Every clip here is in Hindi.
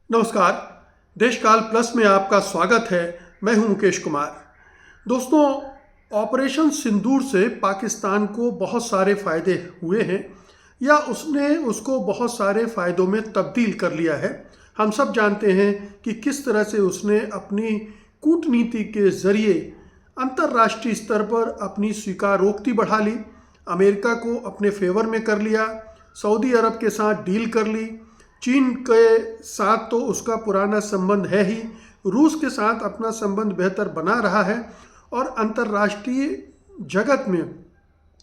नमस्कार। देशकाल प्लस में आपका स्वागत है। मैं हूं मुकेश कुमार। दोस्तों, ऑपरेशन सिंदूर से पाकिस्तान को बहुत सारे फायदे हुए हैं या उसने उसको बहुत सारे फायदों में तब्दील कर लिया है। हम सब जानते हैं कि किस तरह से उसने अपनी कूटनीति के जरिए अंतर्राष्ट्रीय स्तर पर अपनी स्वीकारोक्ति बढ़ा ली, अमेरिका को अपने फेवर में कर लिया, सऊदी अरब के साथ डील कर ली, चीन के साथ तो उसका पुराना संबंध है ही, रूस के साथ अपना संबंध बेहतर बना रहा है और अंतर्राष्ट्रीय जगत में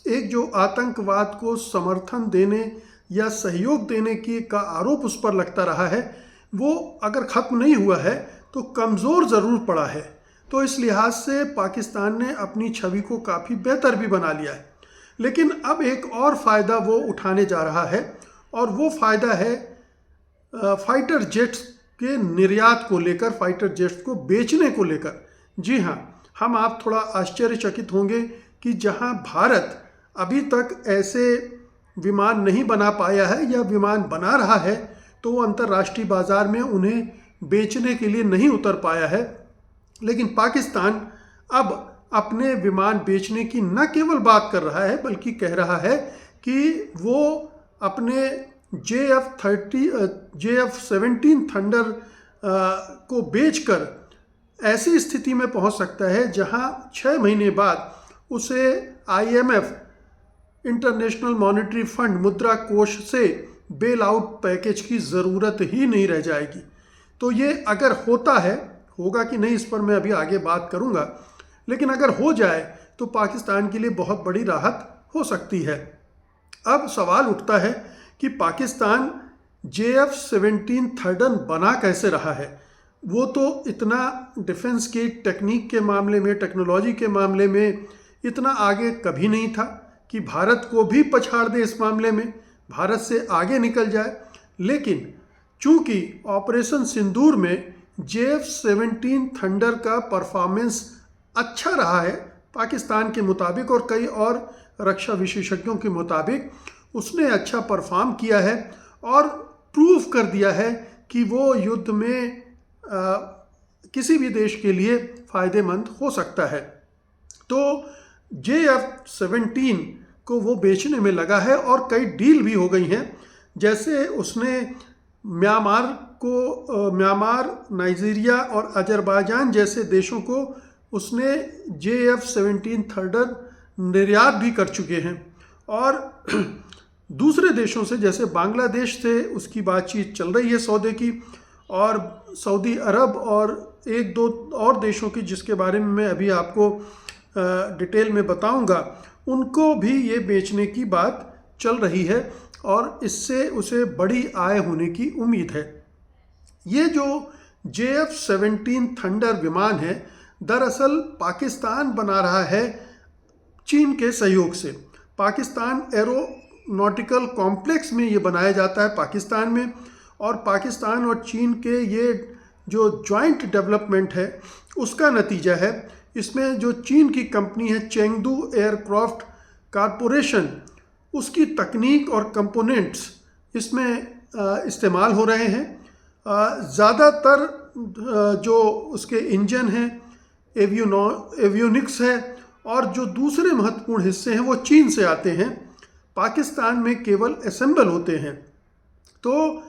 एक जो आतंकवाद को समर्थन देने या सहयोग देने की का आरोप उस पर लगता रहा है, वो अगर ख़त्म नहीं हुआ है तो कमज़ोर ज़रूर पड़ा है। तो इस लिहाज से पाकिस्तान ने अपनी छवि को काफ़ी बेहतर भी बना लिया है। लेकिन अब एक और फ़ायदा वो उठाने जा रहा है और वो फ़ायदा है फाइटर जेट्स के निर्यात को लेकर, फाइटर जेट्स को बेचने को लेकर। जी हाँ, आप थोड़ा आश्चर्यचकित होंगे कि जहां भारत अभी तक ऐसे विमान नहीं बना पाया है या विमान बना रहा है तो वो अंतर्राष्ट्रीय बाजार में उन्हें बेचने के लिए नहीं उतर पाया है, लेकिन पाकिस्तान अब अपने विमान बेचने की न केवल बात कर रहा है बल्कि कह रहा है कि वो अपने JF-17 थंडर को बेचकर ऐसी स्थिति में पहुंच सकता है जहां 6 महीने बाद उसे IMF, इंटरनेशनल मॉनेटरी फंड, मुद्रा कोष से बेल आउट पैकेज की ज़रूरत ही नहीं रह जाएगी। तो ये अगर होता है, होगा कि नहीं इस पर मैं अभी आगे बात करूंगा, लेकिन अगर हो जाए तो पाकिस्तान के लिए बहुत बड़ी राहत हो सकती है। अब सवाल उठता है कि पाकिस्तान JF-17 थर्डन बना कैसे रहा है। वो तो इतना डिफेंस की टेक्निक के मामले में, टेक्नोलॉजी के मामले में इतना आगे कभी नहीं था कि भारत को भी पछाड़ दे, इस मामले में भारत से आगे निकल जाए। लेकिन चूंकि ऑपरेशन सिंदूर में JF-17 थंडर का परफॉर्मेंस अच्छा रहा है पाकिस्तान के मुताबिक और कई और रक्षा विशेषज्ञों के मुताबिक, उसने अच्छा परफॉर्म किया है और प्रूव कर दिया है कि वो युद्ध में किसी भी देश के लिए फ़ायदेमंद हो सकता है। तो JF-17 को वो बेचने में लगा है और कई डील भी हो गई हैं। जैसे उसने म्यांमार, नाइजीरिया और अजरबैजान जैसे देशों को उसने JF-17 थर्डर निर्यात भी कर चुके हैं और दूसरे देशों से जैसे बांग्लादेश से उसकी बातचीत चल रही है सौदे की, और सऊदी अरब और एक दो और देशों की जिसके बारे में मैं अभी आपको डिटेल में बताऊंगा, उनको भी ये बेचने की बात चल रही है और इससे उसे बड़ी आय होने की उम्मीद है। ये जो JF-17 थंडर विमान है दरअसल पाकिस्तान बना रहा है चीन के सहयोग से। पाकिस्तान एरोनॉटिकल कॉम्प्लेक्स में ये बनाया जाता है पाकिस्तान में, और पाकिस्तान और चीन के ये जो जॉइंट डेवलपमेंट है उसका नतीजा है। इसमें जो चीन की कंपनी है चेंगडू एयरक्राफ्ट कॉरपोरेशन, उसकी तकनीक और कंपोनेंट्स इसमें इस्तेमाल हो रहे हैं। ज़्यादातर जो उसके इंजन हैं, एवियोनिक्स है, और जो दूसरे महत्वपूर्ण हिस्से हैं वो चीन से आते हैं, पाकिस्तान में केवल असेंबल होते हैं। तो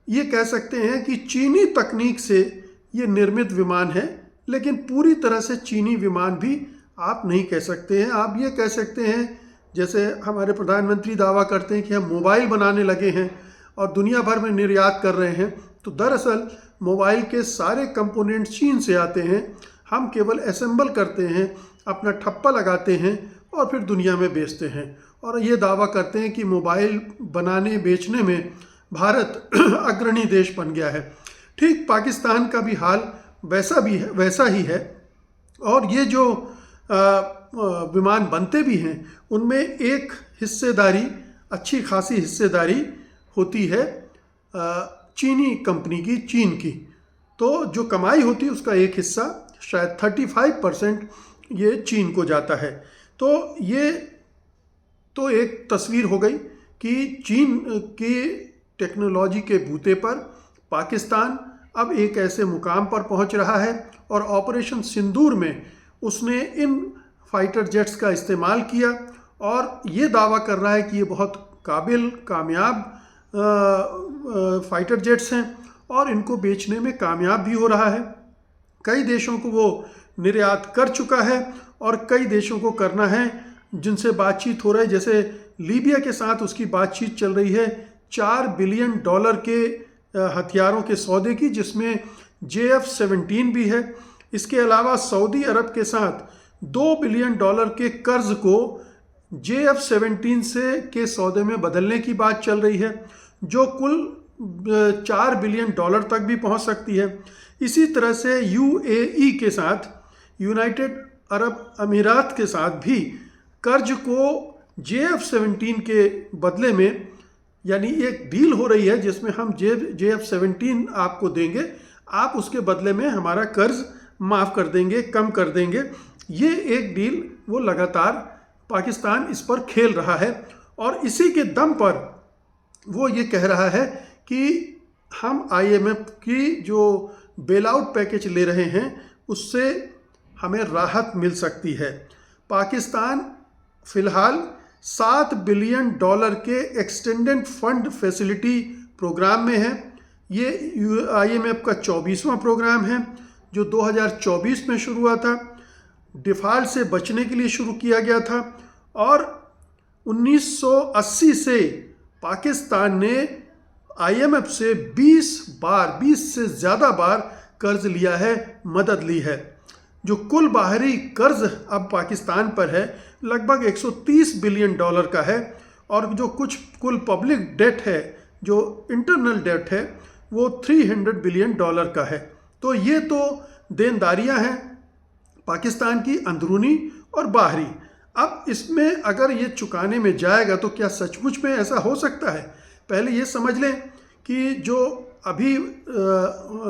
ये कह सकते हैं कि चीनी तकनीक से ये निर्मित विमान है, लेकिन पूरी तरह से चीनी विमान भी आप नहीं कह सकते हैं। आप ये कह सकते हैं, जैसे हमारे प्रधानमंत्री दावा करते हैं कि हम मोबाइल बनाने लगे हैं और दुनिया भर में निर्यात कर रहे हैं, तो दरअसल मोबाइल के सारे कंपोनेंट्स चीन से आते हैं। हम केवल असेंबल करते हैं, अपना ठप्पा लगाते हैं और फिर दुनिया में बेचते हैं, और ये दावा करते हैं कि मोबाइल बनाने बेचने में भारत अग्रणी देश बन गया है। ठीक पाकिस्तान का भी हाल वैसा ही है। और ये जो विमान बनते भी हैं उनमें एक हिस्सेदारी, अच्छी खासी हिस्सेदारी होती है चीनी कंपनी की, चीन की। तो जो कमाई होती है उसका एक हिस्सा, शायद 35% ये चीन को जाता है। तो ये तो एक तस्वीर हो गई कि चीन की टेक्नोलॉजी के बूते पर पाकिस्तान अब एक ऐसे मुकाम पर पहुंच रहा है और ऑपरेशन सिंदूर में उसने इन फाइटर जेट्स का इस्तेमाल किया और ये दावा कर रहा है कि ये बहुत काबिल कामयाब फाइटर जेट्स हैं और इनको बेचने में कामयाब भी हो रहा है। कई देशों को वो निर्यात कर चुका है और कई देशों को करना है जिनसे बातचीत हो रही है। जैसे लीबिया के साथ उसकी बातचीत चल रही है $4 बिलियन के हथियारों के सौदे की, जिसमें JF-17 भी है। इसके अलावा सऊदी अरब के साथ $2 बिलियन के कर्ज को JF-17 से के सौदे में बदलने की बात चल रही है, जो कुल $4 बिलियन तक भी पहुंच सकती है। इसी तरह से UAE के साथ, यूनाइटेड अरब अमीरात के साथ भी कर्ज को JF-17 के बदले में, यानी एक डील हो रही है जिसमें हम JF-17 आपको देंगे, आप उसके बदले में हमारा कर्ज माफ़ कर देंगे, कम कर देंगे। ये एक डील वो लगातार पाकिस्तान इस पर खेल रहा है और इसी के दम पर वो ये कह रहा है कि हम IMF की जो बेल आउट पैकेज ले रहे हैं उससे हमें राहत मिल सकती है। पाकिस्तान फ़िलहाल $7 बिलियन के एक्सटेंडेड फंड फैसिलिटी प्रोग्राम में है। ये IMF का 24वां प्रोग्राम है जो 2024 में शुरू हुआ था। डिफ़ॉल्ट से बचने के लिए शुरू किया गया था और 1980 से पाकिस्तान ने IMF से 20 से ज़्यादा बार कर्ज लिया है, मदद ली है। जो कुल बाहरी कर्ज अब पाकिस्तान पर है लगभग $130 बिलियन का है और जो कुछ कुल पब्लिक डेट है, जो इंटरनल डेट है, वो $300 बिलियन का है। तो ये तो देनदारियां हैं पाकिस्तान की अंदरूनी और बाहरी। अब इसमें अगर ये चुकाने में जाएगा तो क्या सचमुच में ऐसा हो सकता है? पहले ये समझ लें कि जो अभी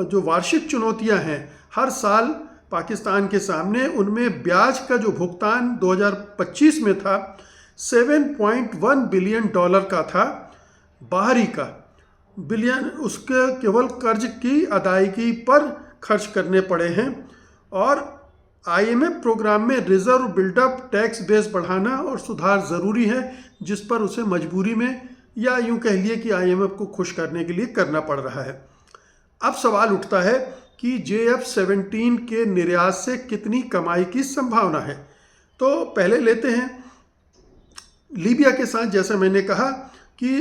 जो वार्षिक चुनौतियां हैं हर साल पाकिस्तान के सामने, उनमें ब्याज का जो भुगतान 2025 में था 7.1 बिलियन का था, बाहरी का बिलियन उसके केवल कर्ज की अदायगी पर खर्च करने पड़े हैं। और IMF प्रोग्राम में रिजर्व बिल्डअप, टैक्स बेस बढ़ाना और सुधार ज़रूरी है, जिस पर उसे मजबूरी में या यूं कह लिए कि IMF को खुश करने के लिए करना पड़ रहा है। अब सवाल उठता है कि JF-17 के निर्यात से कितनी कमाई की संभावना है। तो पहले लेते हैं लीबिया के साथ। जैसा मैंने कहा कि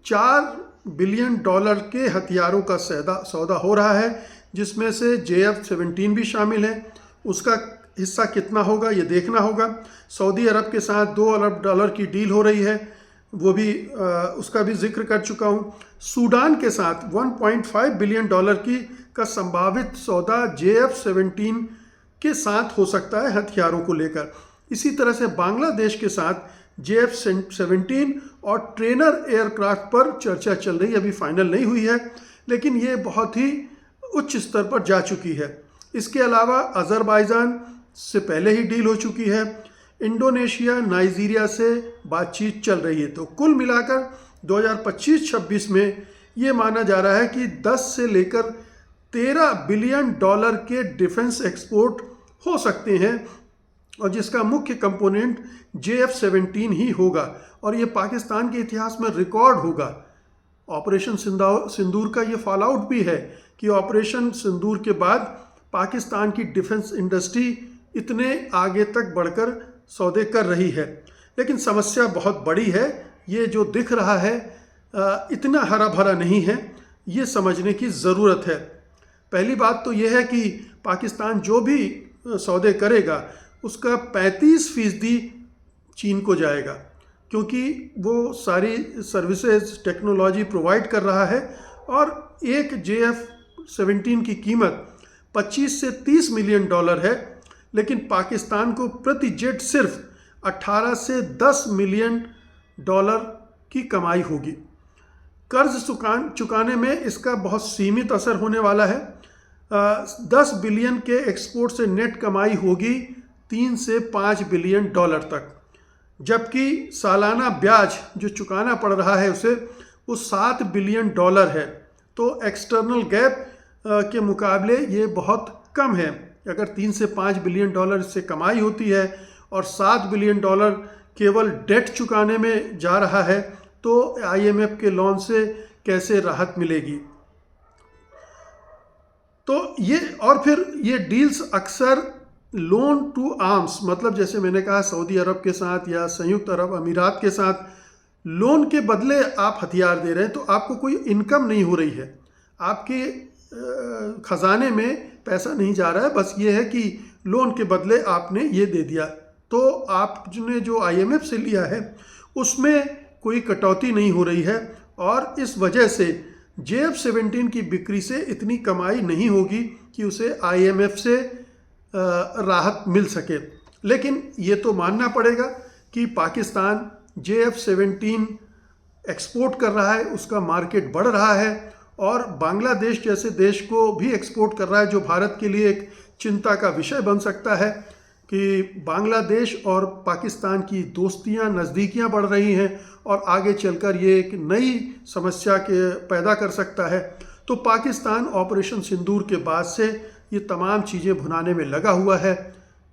$4 बिलियन के हथियारों का सौदा हो रहा है, जिसमें से JF-17 भी शामिल है। उसका हिस्सा कितना होगा ये देखना होगा। सऊदी अरब के साथ $2 अरब की डील हो रही है, वो भी उसका भी जिक्र कर चुका हूँ। सूडान के साथ $1.5 बिलियन का संभावित सौदा JF-17 के साथ हो सकता है हथियारों को लेकर। इसी तरह से बांग्लादेश के साथ JF-17 और ट्रेनर एयरक्राफ्ट पर चर्चा चल रही है, अभी फाइनल नहीं हुई है, लेकिन ये बहुत ही उच्च स्तर पर जा चुकी है। इसके अलावा अज़रबैजान से पहले ही डील हो चुकी है। इंडोनेशिया, नाइजीरिया से बातचीत चल रही है। तो कुल मिलाकर 2025-26 में ये माना जा रहा है कि 10 से लेकर $13 बिलियन के डिफेंस एक्सपोर्ट हो सकते हैं और जिसका मुख्य कंपोनेंट JF-17 ही होगा और ये पाकिस्तान के इतिहास में रिकॉर्ड होगा। ऑपरेशन सिंदूर का ये फॉल आउट भी है कि ऑपरेशन सिंदूर के बाद पाकिस्तान की डिफेंस इंडस्ट्री इतने आगे तक बढ़कर सौदे कर रही है। लेकिन समस्या बहुत बड़ी है। ये जो दिख रहा है इतना हरा भरा नहीं है, ये समझने की ज़रूरत है। पहली बात तो ये है कि पाकिस्तान जो भी सौदे करेगा उसका 35% चीन को जाएगा, क्योंकि वो सारी सर्विसेज टेक्नोलॉजी प्रोवाइड कर रहा है और एक JF-17 की कीमत 25 से 30 मिलियन डॉलर है, लेकिन पाकिस्तान को प्रति जेट सिर्फ 18 से 10 मिलियन डॉलर की कमाई होगी। कर्ज चुकाने में इसका बहुत सीमित असर होने वाला है। 10 बिलियन के एक्सपोर्ट से नेट कमाई होगी 3 से 5 बिलियन डॉलर तक, जबकि सालाना ब्याज जो चुकाना पड़ रहा है उसे वो $7 बिलियन है। तो एक्सटर्नल गैप के मुकाबले ये बहुत कम है। अगर 3 से 5 बिलियन डॉलर इससे कमाई होती है और 7 बिलियन डॉलर केवल डेट चुकाने में जा रहा है, तो IMF के लोन से कैसे राहत मिलेगी। तो ये और फिर ये डील्स अक्सर लोन टू आर्म्स, मतलब जैसे मैंने कहा सऊदी अरब के साथ या संयुक्त अरब अमीरात के साथ लोन के बदले आप हथियार दे रहे हैं, तो आपको कोई इनकम नहीं हो रही है, आपके खजाने में पैसा नहीं जा रहा है, बस ये है कि लोन के बदले आपने ये दे दिया। तो आपने जो IMF से लिया है उसमें कोई कटौती नहीं हो रही है और इस वजह से JF-17 की बिक्री से इतनी कमाई नहीं होगी कि उसे IMF से राहत मिल सके। लेकिन ये तो मानना पड़ेगा कि पाकिस्तान JF-17 एक्सपोर्ट कर रहा है, उसका मार्केट बढ़ रहा है और बांग्लादेश जैसे देश को भी एक्सपोर्ट कर रहा है, जो भारत के लिए एक चिंता का विषय बन सकता है कि बांग्लादेश और पाकिस्तान की दोस्तियां, नज़दीकियां बढ़ रही हैं और आगे चलकर ये एक नई समस्या के पैदा कर सकता है। तो पाकिस्तान ऑपरेशन सिंदूर के बाद से ये तमाम चीज़ें भुनाने में लगा हुआ है।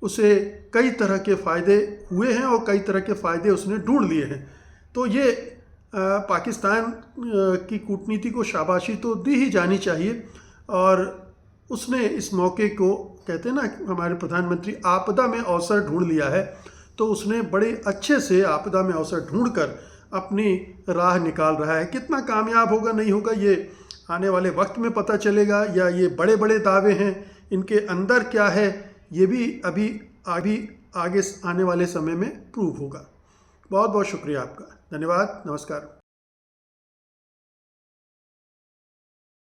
उसे कई तरह के फ़ायदे हुए हैं और कई तरह के फ़ायदे उसने ढूंढ लिए हैं। तो ये पाकिस्तान की कूटनीति को शाबाशी तो दी ही जानी चाहिए और उसने इस मौके को, कहते हैं ना हमारे प्रधानमंत्री, आपदा में अवसर ढूंढ लिया है। तो उसने बड़े अच्छे से आपदा में अवसर ढूंढकर अपनी राह निकाल रहा है। कितना कामयाब होगा नहीं होगा ये आने वाले वक्त में पता चलेगा, या ये बड़े बड़े दावे हैं, इनके अंदर क्या है ये भी अभी आगे आने वाले समय में प्रूव होगा। बहुत बहुत शुक्रिया आपका, धन्यवाद, नमस्कार।